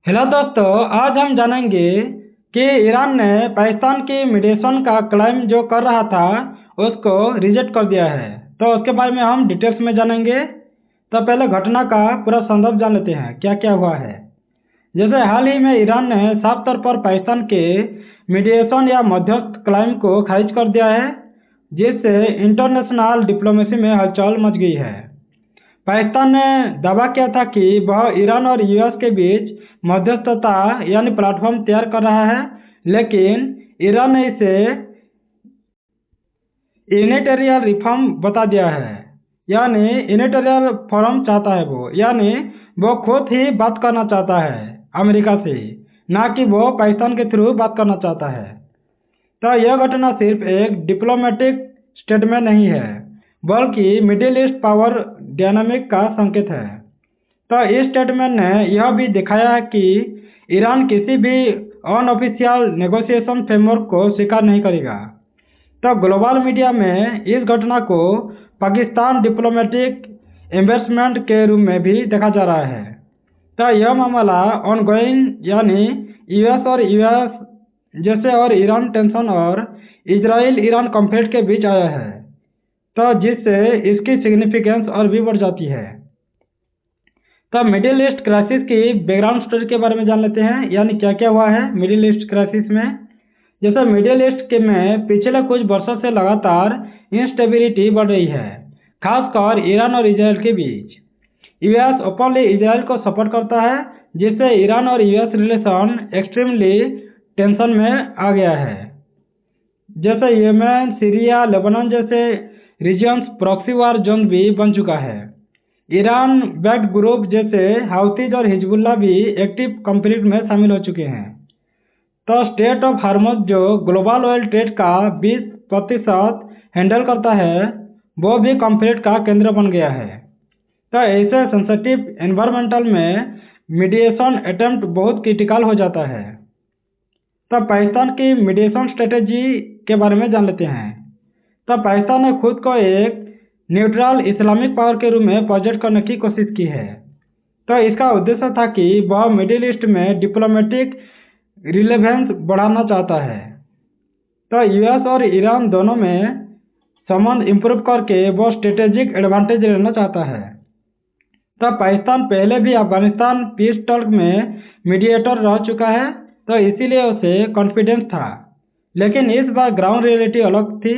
Hello दोस्तों, आज हम जानेंगे कि ईरान ने पाकिस्तान की मीडिएशन का क्लेम जो कर रहा था उसको रिजेक्ट कर दिया है। तो उसके बारे में हम डिटेल्स में जानेंगे। तो पहले घटना का पूरा संदर्भ जान लेते हैं क्या क्या हुआ है। जैसे हाल ही में ईरान ने साफ तौर पर पाकिस्तान के मीडिएशन या मध्यस्थ क्लेम को खारिज कर दिया है, जिससे इंटरनेशनल डिप्लोमेसी में हलचल मच गई है। पाकिस्तान ने दावा किया था कि वह ईरान और यूएस के बीच मध्यस्थता यानी प्लेटफॉर्म तैयार कर रहा है, लेकिन ईरान ने इसे यूनिटेरियल रिफॉर्म बता दिया है। यानी यूनिटेरियल फोरम चाहता है वो, यानी वो खुद ही बात करना चाहता है अमेरिका से, ना कि वो पाकिस्तान के थ्रू बात करना चाहता है। तो यह घटना सिर्फ एक डिप्लोमेटिक स्टेटमेंट नहीं है, बल्कि मिडिल ईस्ट पावर डायनामिक का संकेत है। तो इस स्टेटमेंट ने यह भी दिखाया है कि ईरान किसी भी अनऑफिशियल नेगोशिएशन फ्रेमवर्क को स्वीकार नहीं करेगा। तो ग्लोबल मीडिया में इस घटना को पाकिस्तान डिप्लोमेटिक एम्बेरसमेंट के रूप में भी देखा जा रहा है। तो यह मामला ऑनगोइंग यानी यूएस जैसे और ईरान टेंशन और इजराइल ईरान कॉन्फ्लिक्ट के बीच आया है, तो जिससे इसकी सिग्निफिकेंस और भी बढ़ जाती है। तो मिडिल ईस्ट क्राइसिस की बैकग्राउंड स्टोरी के बारे में जान लेते हैं, यानी क्या क्या हुआ है मिडिल ईस्ट क्राइसिस में। जैसे मिडिल ईस्ट के में पिछले कुछ वर्षों से लगातार इंस्टेबिलिटी बढ़ रही है, खासकर ईरान और इजराइल के बीच। यूएस ओपनली इजराइल को सपोर्ट करता है, जिससे ईरान और यूएस रिलेशन एक्सट्रीमली टेंशन में आ गया है। जैसे येमेन, सीरिया, लेबनान जैसे रीजन्स प्रॉक्सी वार जोन भी बन चुका है। ईरान बैक्ड ग्रुप जैसे हाउतीज और हिजबुल्ला भी एक्टिव कॉन्फ्लिक्ट में शामिल हो चुके हैं। तो स्टेट ऑफ हार्मज जो ग्लोबल ऑयल ट्रेड का 20% हैंडल करता है, वो भी कॉन्फ्लिक्ट का केंद्र बन गया है। तो ऐसे सेंसिटिव एनवायरमेंटल में मीडिएशन अटेम्प्ट बहुत क्रिटिकल हो जाता है। तो पाकिस्तान की मीडिएशन स्ट्रेटेजी के बारे में जान लेते हैं। तो पाकिस्तान ने खुद को एक न्यूट्रल इस्लामिक पावर के रूप में प्रोजेक्ट करने की कोशिश की है। तो इसका उद्देश्य था कि वह मिडिल ईस्ट में डिप्लोमेटिक रिलेवेंस बढ़ाना चाहता है। तो यूएस और ईरान दोनों में संबंध इम्प्रूव करके वो स्ट्रेटेजिक एडवांटेज लेना चाहता है। तो पाकिस्तान पहले भी अफगानिस्तान पीस टॉक में मीडिएटर रह चुका है, तो इसीलिए उसे कॉन्फिडेंस था। लेकिन इस बार ग्राउंड रियलिटी अलग थी।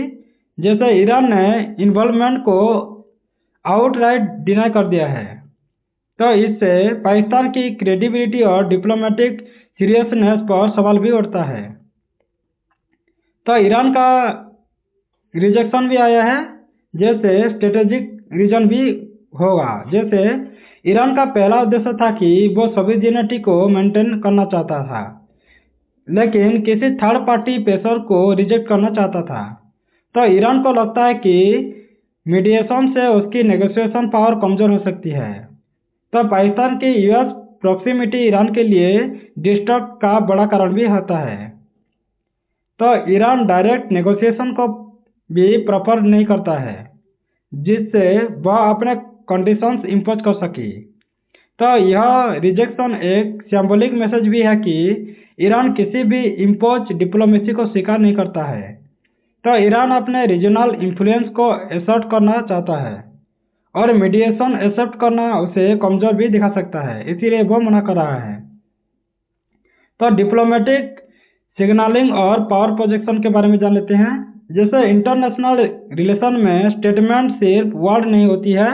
जैसे ईरान ने इन्वॉल्वमेंट को आउटराइट डिनाई कर दिया है, तो इससे पाकिस्तान की क्रेडिबिलिटी और डिप्लोमेटिक सीरियसनेस पर सवाल भी उठता है। तो ईरान का रिजेक्शन भी आया है, जैसे स्ट्रेटेजिक रीजन भी होगा। जैसे ईरान का पहला उद्देश्य था कि वो सॉवरेनिटी को मेंटेन करना चाहता था, लेकिन किसी थर्ड पार्टी प्रेशर को रिजेक्ट करना चाहता था। तो ईरान को लगता है कि मीडिएशन से उसकी नेगोशिएशन पावर कमजोर हो सकती है। तो पाकिस्तान की यूएस प्रॉक्सिमिटी ईरान के लिए डिस्टर्ब का बड़ा कारण भी होता है। तो ईरान डायरेक्ट नेगोशिएशन को भी प्रेफर नहीं करता है, जिससे वह अपने कंडीशंस इम्पोज कर सके। तो यह रिजेक्शन एक सिंबॉलिक मैसेज भी है कि ईरान किसी भी इम्पोज डिप्लोमेसी को स्वीकार नहीं करता है। तो ईरान अपने रीजनल इन्फ्लुएंस को एसर्ट करना चाहता है, और मीडिएशन एक्सेप्ट करना उसे कमजोर भी दिखा सकता है, इसीलिए वो मना कर रहा है। तो डिप्लोमेटिक सिग्नलिंग और पावर प्रोजेक्शन के बारे में जान लेते हैं। जैसे इंटरनेशनल रिलेशन में स्टेटमेंट सिर्फ वर्ड नहीं होती है,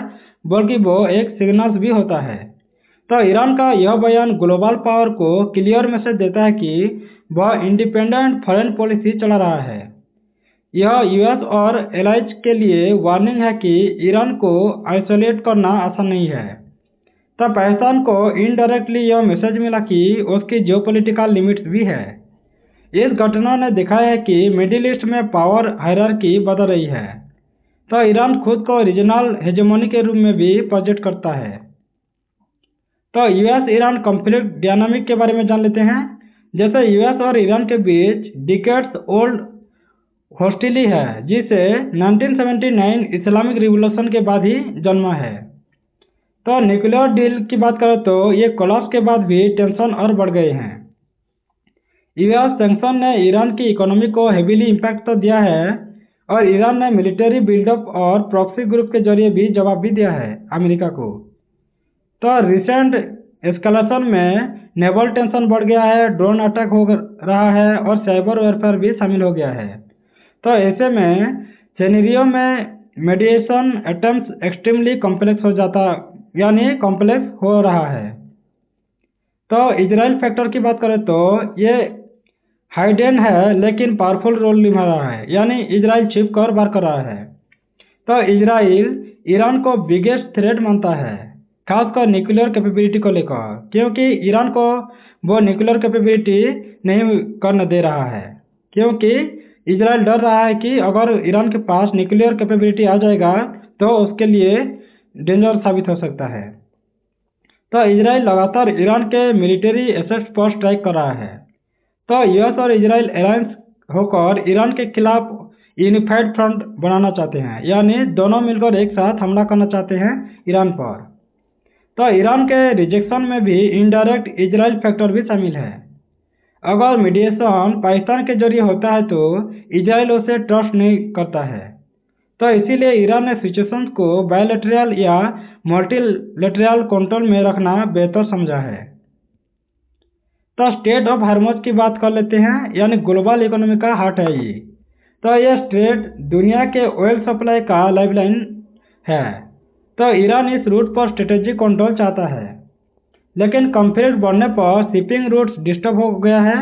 बल्कि वो एक सिग्नल्स भी होता है। तो ईरान का यह बयान ग्लोबल पावर को क्लियर मैसेज देता है कि वह इंडिपेंडेंट फॉरेन पॉलिसी चला रहा है। यह यूएस और एलाइज के लिए वार्निंग है कि ईरान को आइसोलेट करना आसान नहीं है। तब पाकिस्तान को इनडायरेक्टली यह मैसेज मिला कि उसकी जियोपॉलिटिकल लिमिट्स भी है। इस घटना ने दिखाया है कि मिडिल ईस्ट में पावर हायरार्की बदल रही है। तो ईरान खुद को रीजनल हेजेमोनी के रूप में भी प्रोजेक्ट करता है। तो यूएस ईरान कॉन्फ्लिक्ट डायनामिक के बारे में जान लेते हैं। जैसे यूएस और ईरान के बीच डिकेड्स ओल्ड हॉस्टिली है, जिसे 1979 इस्लामिक रिवॉल्यूशन के बाद ही जन्मा है। तो न्यूक्लियर डील की बात करें तो ये कोलैप्स के बाद भी टेंशन और बढ़ गए हैं। यूएस सैंक्शन ने ईरान की इकोनॉमी को हेवीली इम्पैक्ट तो दिया है और ईरान ने मिलिट्री बिल्डअप और प्रॉक्सी ग्रुप के जरिए भी जवाब भी दिया है अमेरिका को। तो रिसेंट एस्केलेशन में नेवल टेंशन बढ़ गया है, ड्रोन अटैक हो रहा है और साइबर वेयरफेयर भी शामिल हो गया है। तो ऐसे में सिनेरियो में मेडिएशन अटेम्प्ट एक्सट्रीमली कॉम्प्लेक्स हो जाता यानी कॉम्प्लेक्स हो रहा है। तो इजराइल फैक्टर की बात करें तो ये हाइडेन है लेकिन पावरफुल रोल निभा रहा है, यानी इजराइल छिप कर वार कर रहा है। तो इजराइल ईरान को बिगेस्ट थ्रेट मानता है, खासकर न्यूक्लियर कैपेबिलिटी को लेकर, क्योंकि ईरान को वो न्यूक्लियर कैपेबिलिटी नहीं करने दे रहा है, क्योंकि इजराइल डर रहा है कि अगर ईरान के पास न्यूक्लियर कैपेबिलिटी आ जाएगा तो उसके लिए डेंजर साबित हो सकता है। तो इजराइल लगातार ईरान के मिलिट्री एसेट्स पर स्ट्राइक कर रहा है। तो यूएस और इजराइल अलायंस होकर ईरान के खिलाफ यूनिफाइड फ्रंट बनाना चाहते हैं, यानी दोनों मिलकर एक साथ हमला करना चाहते हैं ईरान पर। तो ईरान के रिजेक्शन में भी इनडायरेक्ट इजराइल फैक्टर भी शामिल है। अगर मीडिएशन पाकिस्तान के जरिए होता है तो इजराइल उसे ट्रस्ट नहीं करता है। तो इसीलिए ईरान ने सिचुएशन को बायलैटरल या मल्टीलैटरल कंट्रोल में रखना बेहतर समझा है। तो स्ट्रेट ऑफ हार्मज की बात कर लेते हैं, यानी ग्लोबल इकोनॉमी का हार्ट है ये। तो यह स्ट्रेट दुनिया के ऑयल सप्लाई का लाइफलाइन है। तो ईरान इस रूट पर स्ट्रेटेजिक कंट्रोल चाहता है, लेकिन कॉन्फ्लिक्ट बढ़ने पर शिपिंग रूट्स डिस्टर्ब हो गया है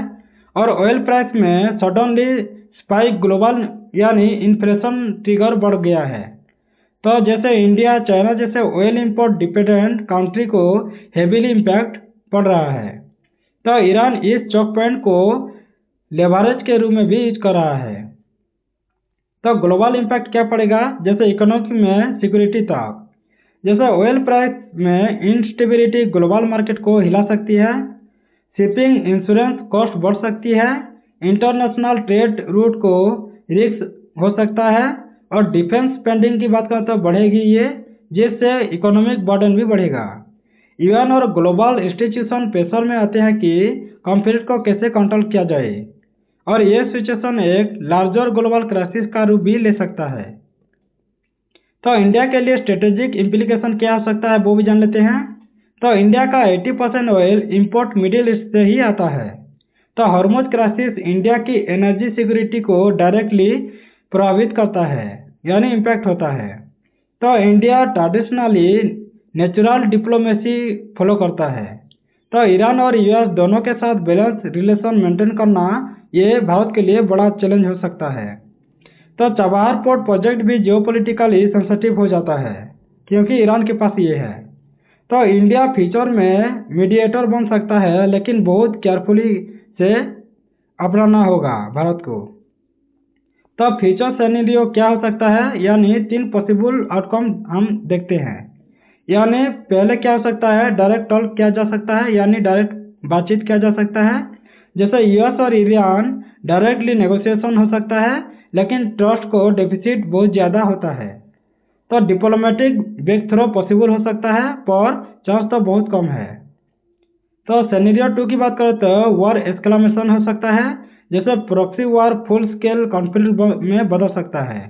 और ऑयल प्राइस में सडनली स्पाइक ग्लोबल यानी इन्फ्लेशन ट्रिगर बढ़ गया है। तो जैसे इंडिया चाइना जैसे ऑयल इंपोर्ट डिपेंडेंट कंट्री को हेवीली इम्पैक्ट पड़ रहा है। तो ईरान इस चौक पॉइंट को लेवरेज के रूप में भी यूज कर रहा है। तो ग्लोबल इम्पैक्ट क्या पड़ेगा, जैसे इकोनॉमी में सिक्योरिटी तक, जैसे ऑयल प्राइस में इंस्टेबिलिटी ग्लोबल मार्केट को हिला सकती है, शिपिंग इंश्योरेंस कॉस्ट बढ़ सकती है, इंटरनेशनल ट्रेड रूट को रिस्क हो सकता है और डिफेंस स्पेंडिंग की बात करें तो बढ़ेगी ये, जिससे इकोनॉमिक बर्डन भी बढ़ेगा। यूएन और ग्लोबल इंस्टीट्यूशन प्रेशर में आते हैं कि कॉन्फ्लिक्ट को कैसे कंट्रोल किया जाए और ये सिचुएशन एक लार्जर ग्लोबल क्राइसिस का रूप भी ले सकता है। तो इंडिया के लिए स्ट्रेटेजिक इम्प्लीकेशन क्या हो सकता है वो भी जान लेते हैं। तो इंडिया का 80% ऑयल इंपोर्ट मिडिल ईस्ट से ही आता है। तो हॉर्मुज क्राइसिस इंडिया की एनर्जी सिक्योरिटी को डायरेक्टली प्रभावित करता है, यानी इम्पैक्ट होता है। तो India traditionally natural diplomacy follow करता है। तो ईरान और यूएस दोनों के साथ बैलेंस रिलेशन मेंटेन करना ये भारत के लिए बड़ा चैलेंज हो सकता है। तो चबाहार पोर्ट प्रोजेक्ट भी जियोपॉलिटिकली सेंसिटिव हो जाता है, क्योंकि ईरान के पास ये है। तो इंडिया फ्यूचर में मीडिएटर बन सकता है, लेकिन बहुत केयरफुली से अपनाना होगा भारत को। तो फ्यूचर सिनेरियो क्या हो सकता है, यानी 3 पॉसिबल आउटकम हम देखते हैं। यानी पहले क्या हो सकता है, डायरेक्ट टॉक किया जा सकता है, यानी डायरेक्ट बातचीत किया जा सकता है। जैसे यूएस और ईरान डायरेक्टली नेगोशिएशन हो सकता है, लेकिन ट्रस्ट को डेफिसिट बहुत ज़्यादा होता है। तो डिप्लोमेटिक ब्रेक थ्रो पॉसिबल हो सकता है, पर चांस तो बहुत कम है। तो सिनेरियो 2 की बात करें तो वॉर एस्केलेशन हो सकता है, जैसे proxy war full scale conflict में बदल सकता है।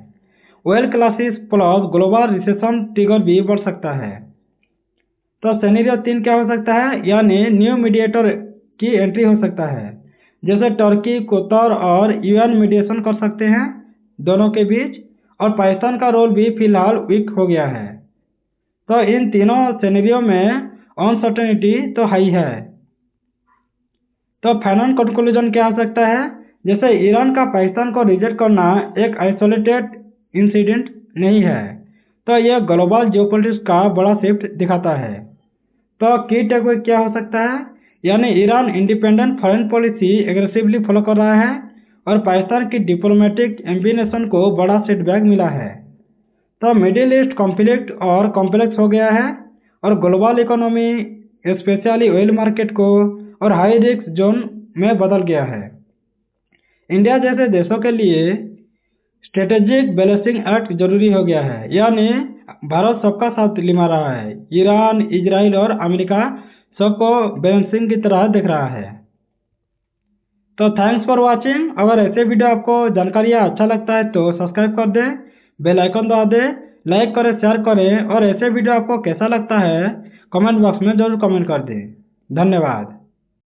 Oil crisis plus global recession trigger भी बढ़ सकता है। तो सिनेरियो 3 क्या हो सकता है, यानी न्यू मीडिएटर की एंट्री हो सकता है, जैसे टर्की, कतर और यूएन मीडिएशन कर सकते हैं दोनों के बीच, और पाकिस्तान का रोल भी फिलहाल वीक हो गया है। तो इन तीनों सिनेरियो में अनसर्टेनिटी तो हाई है। तो फाइनल कंक्लूजन क्या हो सकता है, जैसे ईरान का पाकिस्तान को रिजेक्ट करना एक आइसोलेटेड इंसिडेंट नहीं है, तो यह ग्लोबल जियोपॉलिटिक्स का बड़ा शिफ्ट दिखाता है। तो की टेकअवे क्या हो सकता है, यानी Iran independent foreign policy aggressively follow कर रहा है और पाकिस्तान की डिप्लोमेटिक एम्बिनेशन को बड़ा सेटबैक मिला है। तो मिडिल ईस्ट कॉन्फ्लिक्ट और कॉम्प्लेक्स हो गया है और global economy specially oil market को और हाई रिस्क जोन में बदल गया है। इंडिया जैसे देशों के लिए स्ट्रेटेजिक बैलेंसिंग एक्ट जरूरी हो गया है, यानी भारत सबका साथ निभा रहा है। ईरान, इजराइल और अमेरिका सबको बैलेंसिंग की तरह देख रहा है। तो थैंक्स फॉर वॉचिंग। अगर ऐसे वीडियो आपको जानकारियाँ अच्छा लगता है तो सब्सक्राइब कर दें, बेल आइकन दबा दें, लाइक करें, शेयर करें और ऐसे वीडियो आपको कैसा लगता है कमेंट बॉक्स में ज़रूर कमेंट कर दें। धन्यवाद।